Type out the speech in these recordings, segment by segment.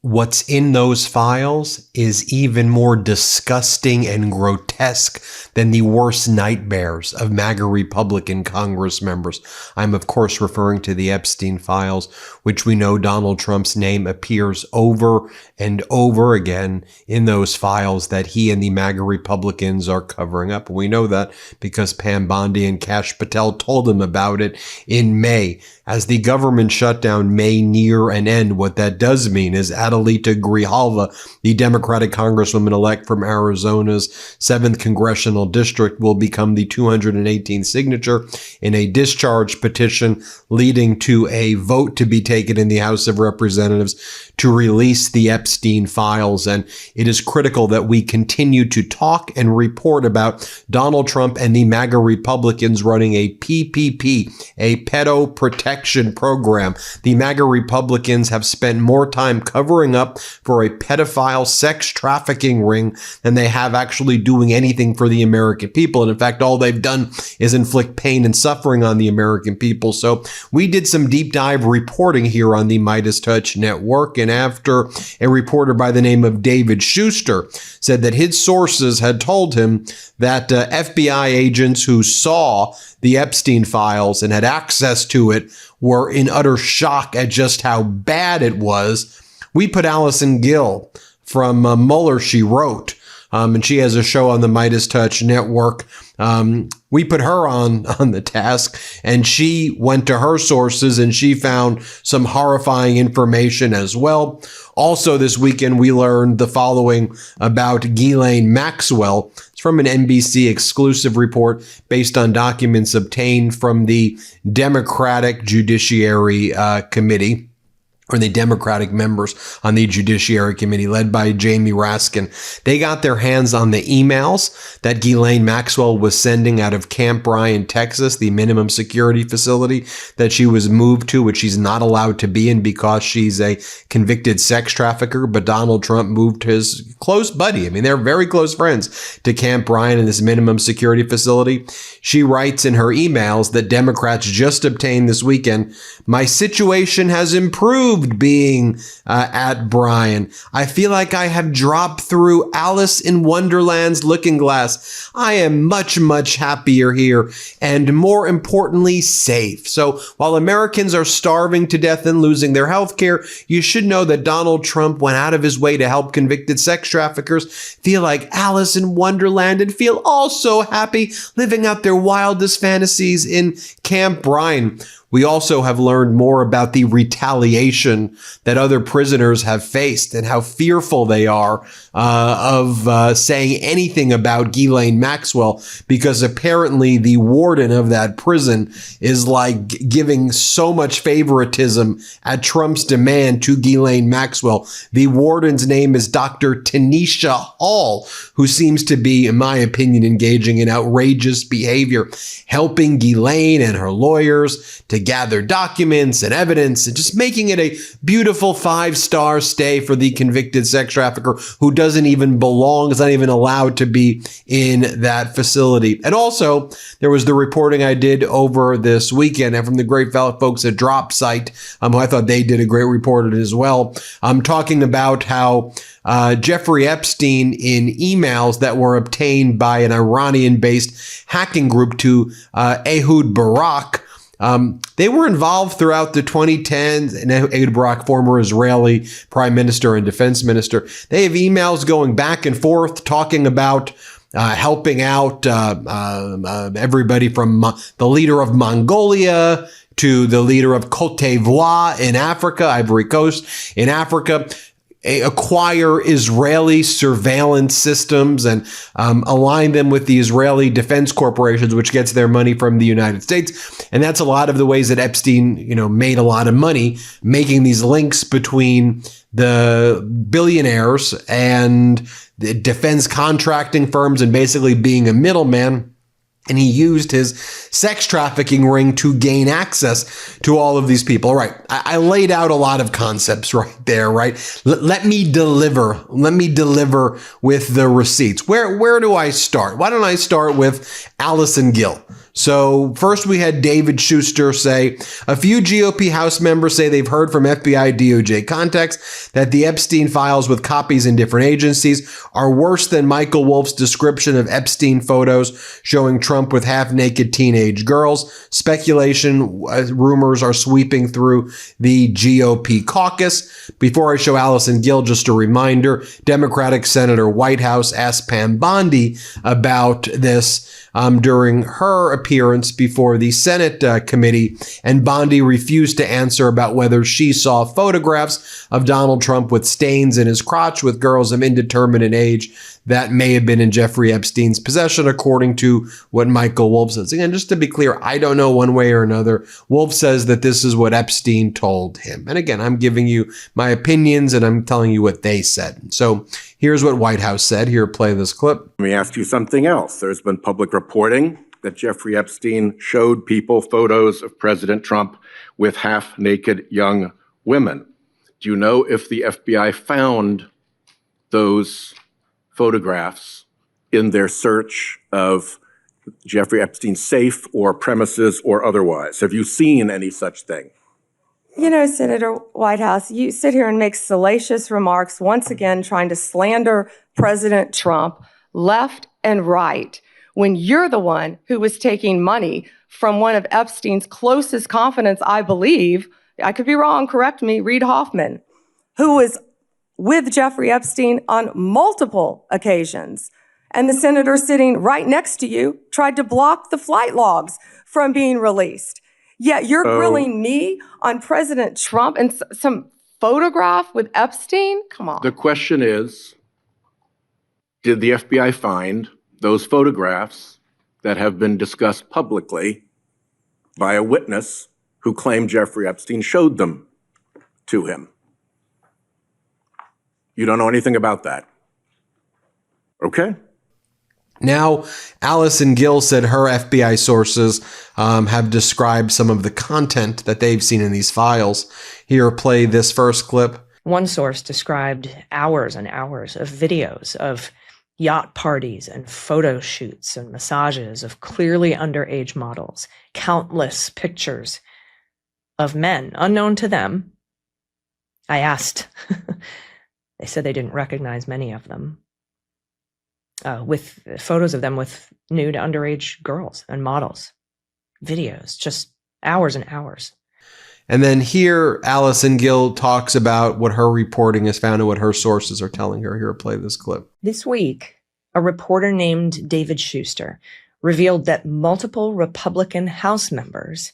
what's in those files is even more disgusting and grotesque than the worst nightmares of MAGA Republican Congress members. I'm, of course, referring to the Epstein files, which we know Donald Trump's name appears over and over again in those files that he and the MAGA Republicans are covering up. We know that because Pam Bondi and Kash Patel told him about it in May. As the government shutdown may near an end, what that does mean is Adelita Grijalva, the Democratic Congresswoman-elect from Arizona's 7th Congressional District, will become the 218th signature in a discharge petition, leading to a vote to be taken in the House of Representatives to release the Epstein files. And it is critical that we continue to talk and report about Donald Trump and the MAGA Republicans running a PPP, a pedo protection program. The MAGA Republicans have spent more time covering up for a pedophile sex trafficking ring than they have actually doing anything for the American people. And in fact, all they've done is inflict pain and suffering on the American people. So we did some deep dive reporting here on the MeidasTouch network. And after a reporter by the name of David Schuster said that his sources had told him that FBI agents who saw the Epstein files and had access to it were in utter shock at just how bad it was, we put Allison Gill from Mueller, She Wrote, and she has a show on the MeidasTouch network. We put her on the task, and she went to her sources and she found some horrifying information as well. Also this weekend, we learned the following about Ghislaine Maxwell. It's from an NBC exclusive report based on documents obtained from the Democratic Judiciary Committee, or the Democratic members on the Judiciary Committee led by Jamie Raskin. They got their hands on the emails that Ghislaine Maxwell was sending out of Camp Bryan, Texas, the minimum security facility that she was moved to, which she's not allowed to be in because she's a convicted sex trafficker. But Donald Trump moved his close buddy, I mean, they're very close friends, to Camp Bryan in this minimum security facility. She writes in her emails that Democrats just obtained this weekend, "My situation has improved being at Bryan. I feel like I have dropped through Alice in Wonderland's looking glass. I am much, much happier here and more importantly, safe." So while Americans are starving to death and losing their health care, you should know that Donald Trump went out of his way to help convicted sex traffickers feel like Alice in Wonderland and feel all so happy living out their wildest fantasies in Camp Bryan. We also have learned more about the retaliation that other prisoners have faced and how fearful they are of saying anything about Ghislaine Maxwell, because apparently the warden of that prison is like giving so much favoritism at Trump's demand to Ghislaine Maxwell. The warden's name is Dr. Tanisha Hall, who seems to be, in my opinion, engaging in outrageous behavior, helping Ghislaine and her lawyers to gather documents and evidence and just making it a beautiful 5-star stay for the convicted sex trafficker who doesn't even belong, is not even allowed to be in that facility. And also, there was the reporting I did over this weekend and from the great folks at Drop Site, who I thought they did a great report as well. I'm talking about how Jeffrey Epstein, in emails that were obtained by an Iranian-based hacking group to Ehud Barak, they were involved throughout the 2010s, and Ehud Barak, former Israeli prime minister and defense minister. They have emails going back and forth talking about helping out everybody from the leader of Mongolia to the leader of Cote d'Ivoire in Africa, Ivory Coast in Africa, acquire Israeli surveillance systems and align them with the Israeli defense corporations, which gets their money from the United States. And that's a lot of the ways that Epstein, made a lot of money, making these links between the billionaires and the defense contracting firms and basically being a middleman. And he used his sex trafficking ring to gain access to all of these people. All right, I laid out a lot of concepts right there, right? Let me deliver. Let me deliver with the receipts. Where do I start? Why don't I start with Allison Gill So first we had David Schuster say, a few GOP House members say they've heard from FBI DOJ contacts that the Epstein files with copies in different agencies are worse than Michael Wolff's description of Epstein photos showing Trump with half-naked teenage girls. Speculation, rumors are sweeping through the GOP caucus. Before I show Allison Gill, just a reminder, Democratic Senator Whitehouse asked Pam Bondi about this during her appearance before the Senate committee, and Bondi refused to answer about whether she saw photographs of Donald Trump with stains in his crotch with girls of indeterminate age that may have been in Jeffrey Epstein's possession, according to what Michael Wolff says. Again, just to be clear, I don't know one way or another. Wolff says that this is what Epstein told him. And again, I'm giving you my opinions and I'm telling you what they said. So here's what Whitehouse said. Here, play this clip. Let me ask you something else. There's been public reporting that Jeffrey Epstein showed people photos of President Trump with half-naked young women. Do you know if the FBI found those photographs in their search of Jeffrey Epstein's safe or premises or otherwise? Have you seen any such thing? You know, Senator Whitehouse, you sit here and make salacious remarks, once again trying to slander President Trump left and right, when you're the one who was taking money from one of Epstein's closest confidants, I believe, I could be wrong, correct me, Reid Hoffman, who was with Jeffrey Epstein on multiple occasions. And the senator sitting right next to you tried to block the flight logs from being released. Yet you're grilling me on President Trump and some photograph with Epstein? Come on. The question is, did the FBI find those photographs that have been discussed publicly by a witness who claimed Jeffrey Epstein showed them to him? You don't know anything about that. Okay. Now, Allison Gill said her FBI sources have described some of the content that they've seen in these files. Here, play this first clip. One source described hours and hours of videos of yacht parties and photo shoots and massages of clearly underage models, countless pictures of men unknown to them. I asked. They said they didn't recognize many of them. With photos of them with nude underage girls and models. Videos, just hours and hours. And then here, Allison Gill talks about what her reporting has found and what her sources are telling her. Here, play this clip. This week, a reporter named David Schuster revealed that multiple Republican House members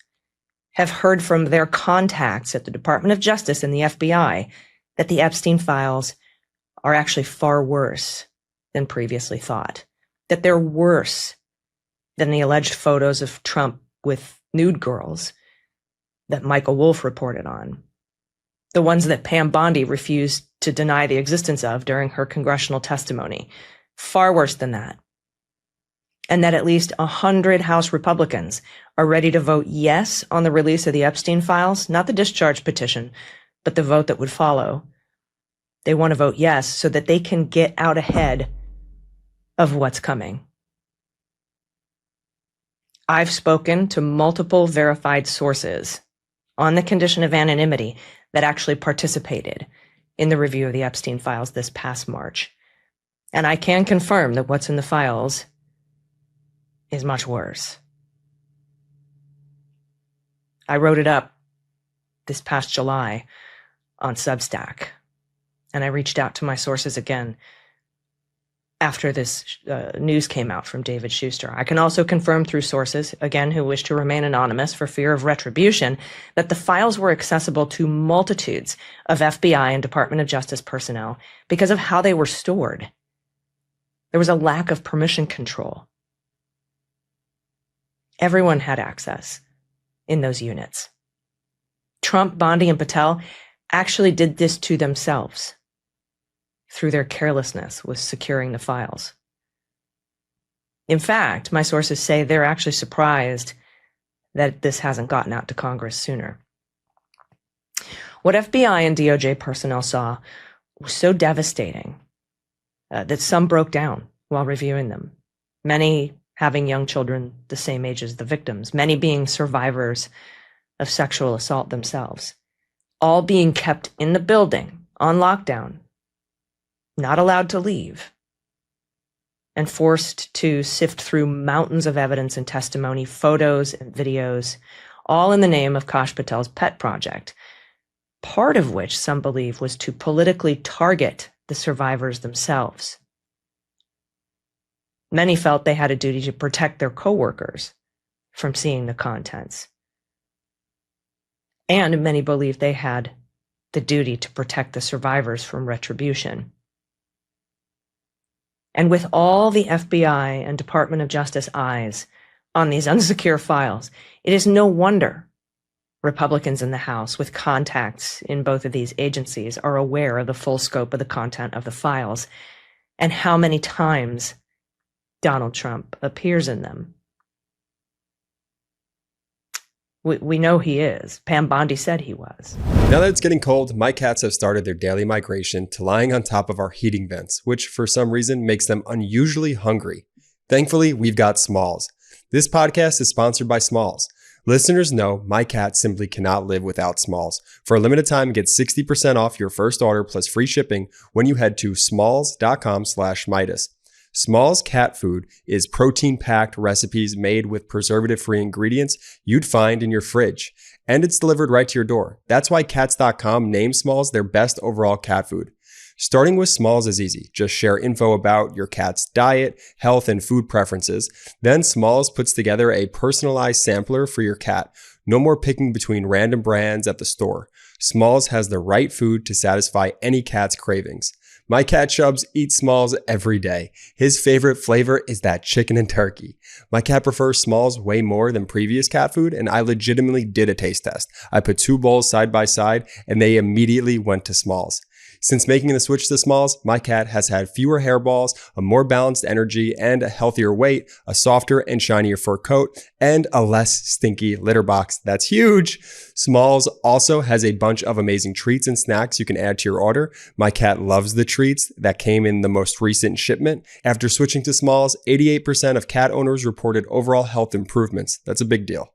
have heard from their contacts at the Department of Justice and the FBI that the Epstein files are actually far worse than previously thought, that they're worse than the alleged photos of Trump with nude girls that Michael Wolff reported on, the ones that Pam Bondi refused to deny the existence of during her congressional testimony. Far worse than that. And that at least 100 House Republicans are ready to vote yes on the release of the Epstein files, not the discharge petition, but the vote that would follow. They want to vote yes so that they can get out ahead of what's coming. I've spoken to multiple verified sources on the condition of anonymity that actually participated in the review of the Epstein files this past March. And I can confirm that what's in the files is much worse. I wrote it up this past July on Substack, and I reached out to my sources again after this news came out from David Schuster. I can also confirm through sources, again, who wish to remain anonymous for fear of retribution, that the files were accessible to multitudes of FBI and Department of Justice personnel because of how they were stored. There was a lack of permission control. Everyone had access in those units. Trump, Bondi, and Patel actually did this to themselves through their carelessness with securing the files. In fact, my sources say they're actually surprised that this hasn't gotten out to Congress sooner. What FBI and DOJ personnel saw was so devastating that some broke down while reviewing them. Many having young children the same age as the victims, many being survivors of sexual assault themselves, all being kept in the building on lockdown, not allowed to leave, and forced to sift through mountains of evidence and testimony, photos and videos, all in the name of Kash Patel's pet project, part of which some believe was to politically target the survivors themselves. Many felt they had a duty to protect their coworkers from seeing the contents. And many believed they had the duty to protect the survivors from retribution. And with all the FBI and Department of Justice eyes on these unsecure files, it is no wonder Republicans in the House with contacts in both of these agencies are aware of the full scope of the content of the files and how many times Donald Trump appears in them. We know he is. Pam Bondi said he was. Now that it's getting cold, my cats have started their daily migration to lying on top of our heating vents, which for some reason makes them unusually hungry. Thankfully, we've got Smalls. This podcast is sponsored by Smalls. Listeners know my cat simply cannot live without Smalls. For a limited time, get 60% off your first order plus free shipping when you head to smalls.com/Meidas. Smalls cat food is protein-packed recipes made with preservative-free ingredients you'd find in your fridge, and it's delivered right to your door. That's why Cats.com named Smalls their best overall cat food. Starting with Smalls is easy. Just share info about your cat's diet, health, and food preferences. Then Smalls puts together a personalized sampler for your cat. No more picking between random brands at the store. Smalls has the right food to satisfy any cat's cravings. My cat Chubbs eats Smalls every day. His favorite flavor is that chicken and turkey. My cat prefers Smalls way more than previous cat food, and I legitimately did a taste test. I put 2 bowls side by side, and they immediately went to Smalls. Since making the switch to Smalls, my cat has had fewer hairballs, a more balanced energy, and a healthier weight, a softer and shinier fur coat, and a less stinky litter box. That's huge! Smalls also has a bunch of amazing treats and snacks you can add to your order. My cat loves the treats that came in the most recent shipment. After switching to Smalls, 88% of cat owners reported overall health improvements. That's a big deal.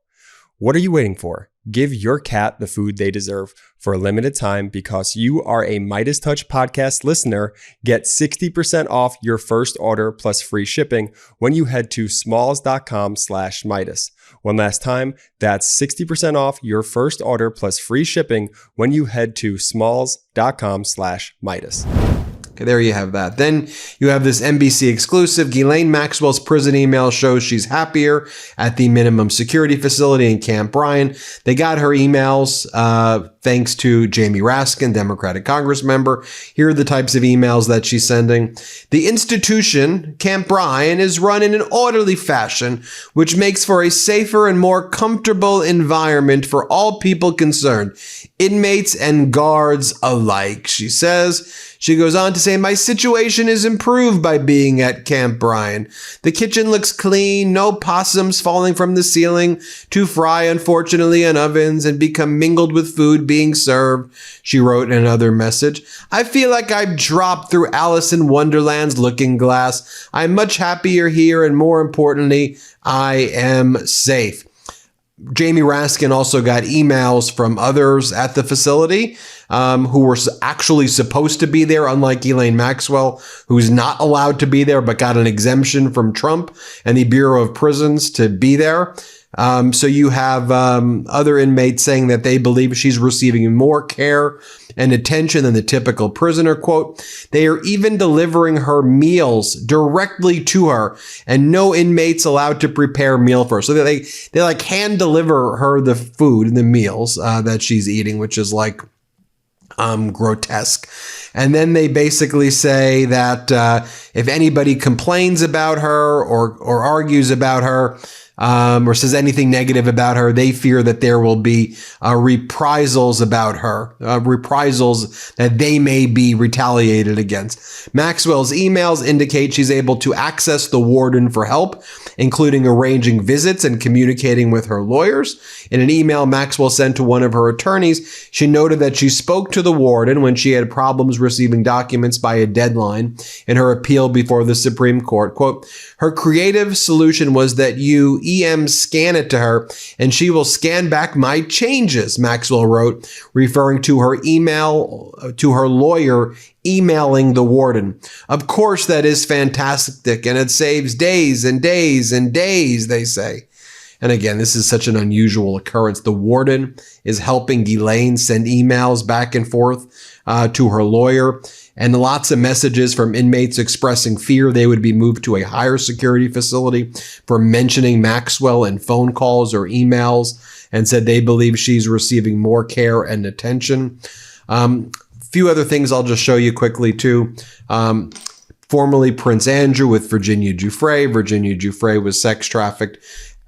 What are you waiting for? Give your cat the food they deserve. For a limited time, because you are a MeidasTouch podcast listener, get 60% off your first order plus free shipping when you head to smalls.com/Meidas. One last time, that's 60% off your first order plus free shipping when you head to smalls.com/Meidas. Okay, there you have that. Then you have this NBC exclusive. Ghislaine Maxwell's prison email shows she's happier at the minimum security facility in Camp Bryan. They got her emails thanks to Jamie Raskin, Democratic Congress member. Here are the types of emails that she's sending. The institution, Camp Bryan, is run in an orderly fashion, which makes for a safer and more comfortable environment for all people concerned, inmates and guards alike, she says. She goes on to say, my situation is improved by being at Camp Bryan. The kitchen looks clean, no possums falling from the ceiling to fry, unfortunately, in ovens and become mingled with food being served, she wrote in another message. I feel like I've dropped through Alice in Wonderland's looking glass. I'm much happier here, and more importantly, I am safe. Jamie Raskin also got emails from others at the facility who were actually supposed to be there, unlike Ghislaine Maxwell, who's not allowed to be there but got an exemption from Trump and the Bureau of Prisons to be there. So you have other inmates saying that they believe she's receiving more care and attention than the typical prisoner. Quote, they are even delivering her meals directly to her, and no inmates allowed to prepare a meal for her. So they like hand deliver her the food and the meals that she's eating, which is like grotesque. And then they basically say that if anybody complains about her or argues about her, or says anything negative about her, they fear that there will be reprisals about her, reprisals that they may be retaliated against. Maxwell's emails indicate she's able to access the warden for help, including arranging visits and communicating with her lawyers. In an email Maxwell sent to one of her attorneys, she noted that she spoke to the warden when she had problems receiving documents by a deadline in her appeal before the Supreme Court. Quote, her creative solution was that you scan it to her and she will scan back my changes, Maxwell wrote, referring to her lawyer emailing the warden. Of course, that is fantastic, and it saves days and days and days, they say. And again, this is such an unusual occurrence. The warden is helping Ghislaine send emails back and forth to her lawyer, and lots of messages from inmates expressing fear they would be moved to a higher security facility for mentioning Maxwell in phone calls or emails, and said they believe she's receiving more care and attention. Few other things I'll just show you quickly too. Formerly Prince Andrew with Virginia Giuffre. Virginia Giuffre was sex trafficked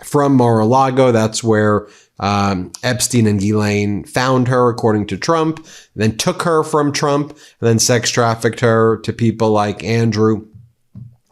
from Mar-a-Lago. That's where Epstein and Ghislaine found her, according to Trump, then took her from Trump, and then sex trafficked her to people like Andrew,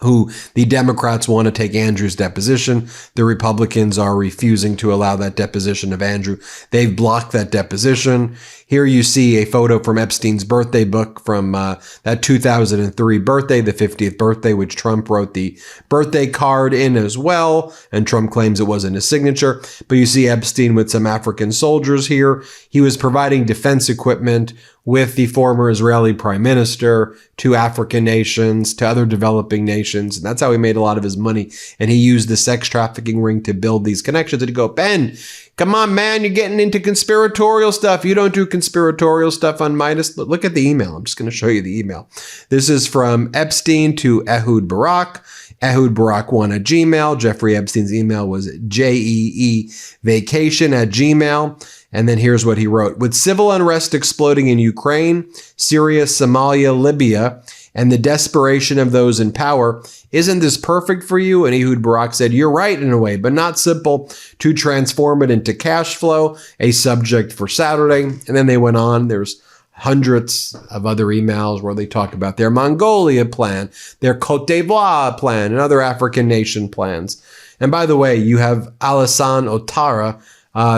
who the Democrats want to take Andrew's deposition. The Republicans are refusing to allow that deposition of Andrew. They've blocked that deposition. Here you see a photo from Epstein's birthday book from that 2003 birthday, the 50th birthday, which Trump wrote the birthday card in as well. And Trump claims it wasn't his signature. But you see Epstein with some African soldiers here. He was providing defense equipment with the former Israeli prime minister to African nations, to other developing nations. And that's how he made a lot of his money. And he used the sex trafficking ring to build these connections. And to go, Ben, come on, man, you're getting into conspiratorial stuff. You don't do conspiratorial stuff on Meidas. Look at the email. I'm just going to show you the email. This is from Epstein to Ehud Barak. Ehud Barak won at Gmail. Jeffrey Epstein's email was jeevacation@gmail. And then here's what he wrote. With civil unrest exploding in Ukraine, Syria, Somalia, Libya, and the desperation of those in power, isn't this perfect for you? And Ehud Barak said, you're right in a way, but not simple to transform it into cash flow, a subject for Saturday. And then they went on. There's hundreds of other emails where they talk about their Mongolia plan, their Cote d'Ivoire plan, and other African nation plans. And by the way, you have Alassane Ouattara,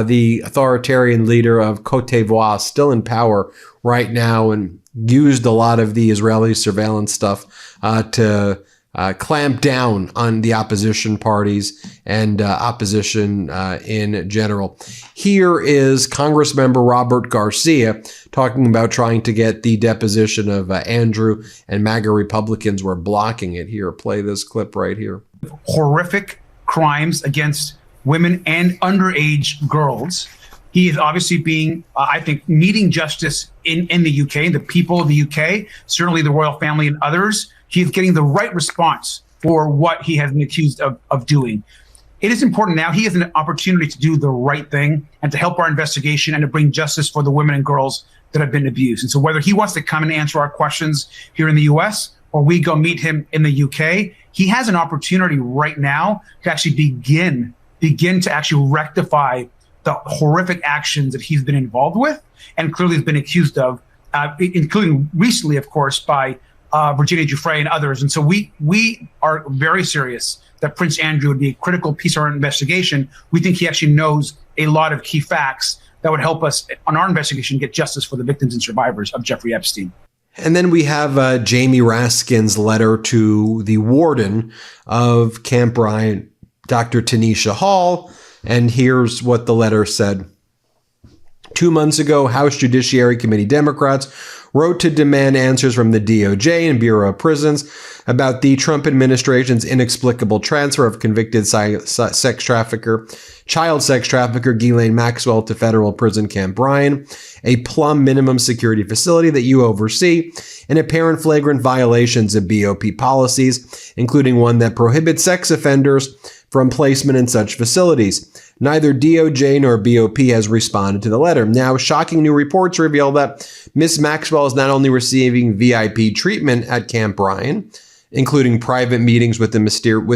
the authoritarian leader of Cote d'Ivoire, still in power right now, and used a lot of the Israeli surveillance stuff to clamp down on the opposition parties and opposition in general. Here is Congressmember Robert Garcia talking about trying to get the deposition of Andrew, and MAGA Republicans were blocking it. Here, play this clip right here. Horrific crimes against women and underage girls. He is obviously being, I think, needing justice in the UK, the people of the UK, certainly the royal family and others. He is getting the right response for what he has been accused of doing. It is important now. He has an opportunity to do the right thing and to help our investigation and to bring justice for the women and girls that have been abused. And so whether he wants to come and answer our questions here in the US or we go meet him in the UK, he has an opportunity right now to actually begin to actually rectify the horrific actions that he's been involved with and clearly has been accused of, including recently, of course, by Virginia Giuffre and others. And so we are very serious that Prince Andrew would be a critical piece of our investigation. We think he actually knows a lot of key facts that would help us on our investigation get justice for the victims and survivors of Jeffrey Epstein. And then we have Jamie Raskin's letter to the warden of Camp Bryant, Dr. Tanisha Hall. And here's what the letter said. 2 months ago, House Judiciary Committee Democrats wrote to demand answers from the DOJ and Bureau of Prisons about the Trump administration's inexplicable transfer of convicted child sex trafficker Ghislaine Maxwell to federal prison Camp Bryant, a plum minimum security facility that you oversee, and apparent flagrant violations of BOP policies, including one that prohibits sex offenders from placement in such facilities. Neither DOJ nor BOP has responded to the letter. Now, shocking new reports reveal that Ms. Maxwell is not only receiving VIP treatment at Camp Bryant, including private meetings with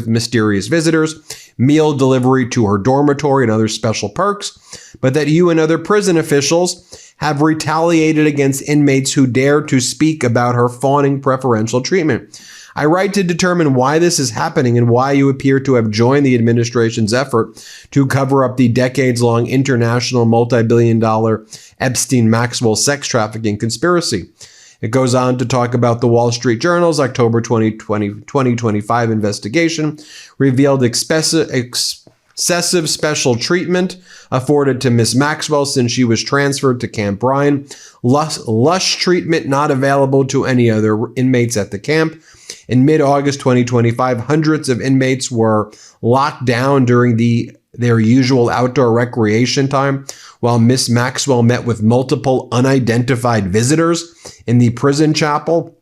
mysterious visitors, meal delivery to her dormitory, and other special perks, but that you and other prison officials have retaliated against inmates who dare to speak about her fawning preferential treatment. I write to determine why this is happening and why you appear to have joined the administration's effort to cover up the decades-long international multi-billion-dollar Epstein-Maxwell sex trafficking conspiracy. It goes on to talk about the Wall Street Journal's October 2025 investigation revealed excessive special treatment afforded to Miss Maxwell since she was transferred to Camp Ryan, lush treatment not available to any other inmates at the camp. In mid-August 2025, hundreds of inmates were locked down during their usual outdoor recreation time, while Miss Maxwell met with multiple unidentified visitors in the prison chapel.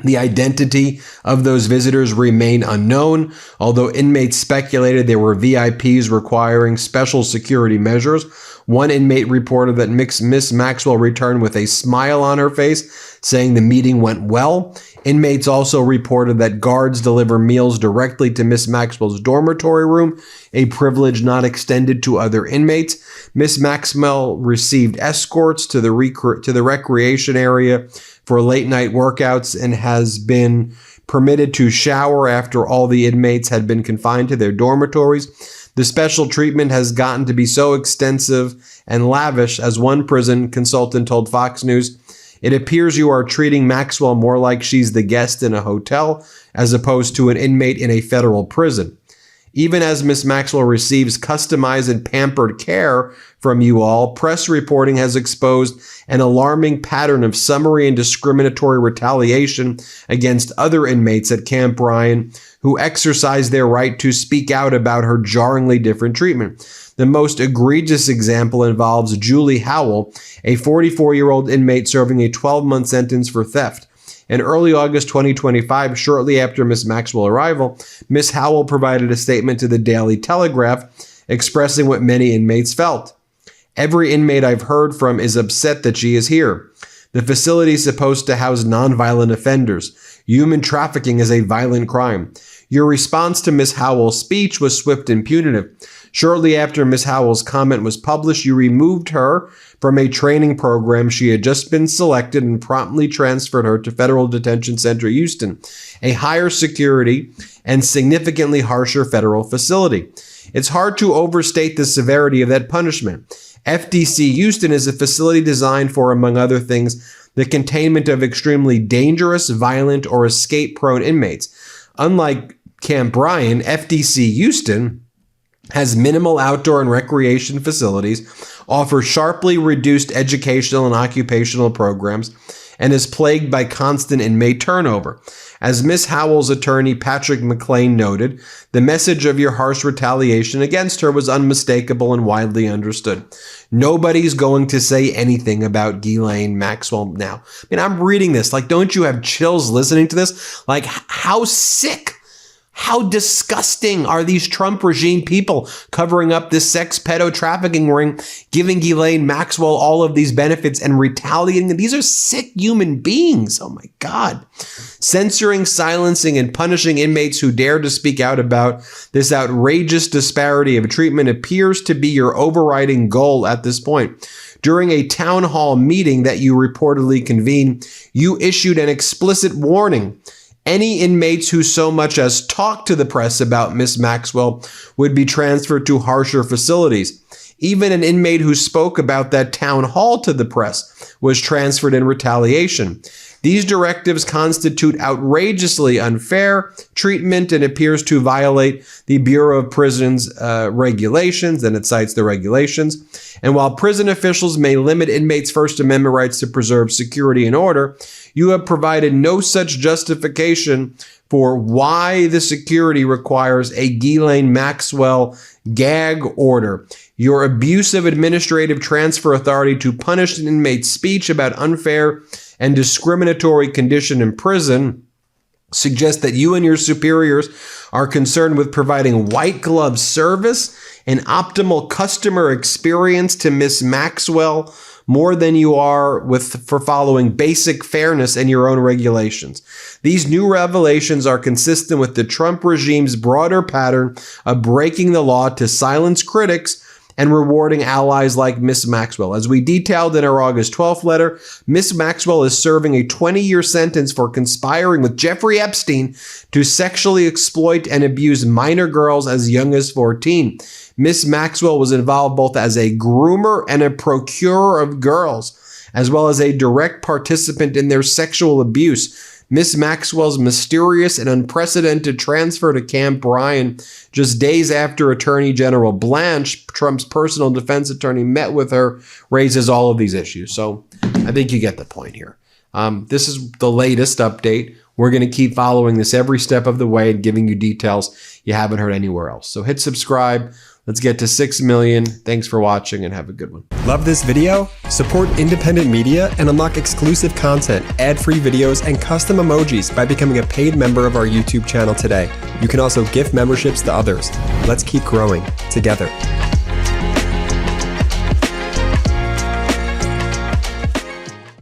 The identity of those visitors remain unknown, although inmates speculated they were VIPs requiring special security measures. One inmate reported that Miss Maxwell returned with a smile on her face, saying the meeting went well. Inmates also reported that guards deliver meals directly to Miss Maxwell's dormitory room, a privilege not extended to other inmates. Miss Maxwell received escorts to the recreation area for late-night workouts and has been permitted to shower after all the inmates had been confined to their dormitories. The special treatment has gotten to be so extensive and lavish, as one prison consultant told Fox News, "It appears you are treating Maxwell more like she's the guest in a hotel as opposed to an inmate in a federal prison." Even as Miss Maxwell receives customized and pampered care from you all, press reporting has exposed an alarming pattern of summary and discriminatory retaliation against other inmates at Camp Ryan who exercise their right to speak out about her jarringly different treatment. The most egregious example involves Julie Howell, a 44-year-old inmate serving a 12-month sentence for theft. In early August 2025, shortly after Miss Maxwell's arrival, Miss Howell provided a statement to the Daily Telegraph expressing what many inmates felt. "Every inmate I've heard from is upset that she is here. The facility is supposed to house nonviolent offenders. Human trafficking is a violent crime." Your response to Miss Howell's speech was swift and punitive. Shortly after Miss Howell's comment was published, you removed her from a training program she had just been selected and promptly transferred her to Federal Detention Center Houston, a higher security and significantly harsher federal facility. It's hard to overstate the severity of that punishment. FDC Houston is a facility designed for, among other things, the containment of extremely dangerous, violent, or escape-prone inmates. Unlike Camp Ryan, FDC Houston has minimal outdoor and recreation facilities, offers sharply reduced educational and occupational programs, and is plagued by constant inmate turnover. As Miss Howell's attorney Patrick McLean noted, the message of your harsh retaliation against her was unmistakable and widely understood. Nobody's going to say anything about Ghislaine Maxwell now. I mean, I'm reading this. Like, don't you have chills listening to this? Like, how sick, how disgusting are these Trump regime people covering up this sex pedo trafficking ring, giving Ghislaine Maxwell all of these benefits and retaliating? These are sick human beings. Oh my God. Censoring, silencing, and punishing inmates who dare to speak out about this outrageous disparity of treatment appears to be your overriding goal at this point. During a town hall meeting that you reportedly convened, you issued an explicit warning. Any inmates who so much as talked to the press about Miss Maxwell would be transferred to harsher facilities. Even an inmate who spoke about that town hall to the press was transferred in retaliation. These directives constitute outrageously unfair treatment and appears to violate the Bureau of Prisons regulations, and it cites the regulations. And while prison officials may limit inmates' First Amendment rights to preserve security and order, you have provided no such justification for why the security requires a Ghislaine Maxwell gag order. Your abuse of administrative transfer authority to punish an inmate's speech about unfair and discriminatory condition in prison suggests that you and your superiors are concerned with providing white glove service and optimal customer experience to Miss Maxwell more than you are for following basic fairness and your own regulations. These new revelations are consistent with the Trump regime's broader pattern of breaking the law to silence critics and rewarding allies like Miss Maxwell. As we detailed in our August 12th letter, Miss Maxwell is serving a 20-year sentence for conspiring with Jeffrey Epstein to sexually exploit and abuse minor girls as young as 14. Miss Maxwell was involved both as a groomer and a procurer of girls. as well as a direct participant in their sexual abuse. Miss Maxwell's mysterious and unprecedented transfer to Camp Ryan just days after Attorney General Blanche, Trump's personal defense attorney, met with her, raises all of these issues. So I think you get the point here. This is the latest update. We're going to keep following this every step of the way and giving you details you haven't heard anywhere else. So hit subscribe. Let's get to 6 million. Thanks for watching and have a good one. Love this video? Support independent media and unlock exclusive content, ad-free videos, and custom emojis by becoming a paid member of our YouTube channel today. You can also gift memberships to others. Let's keep growing together.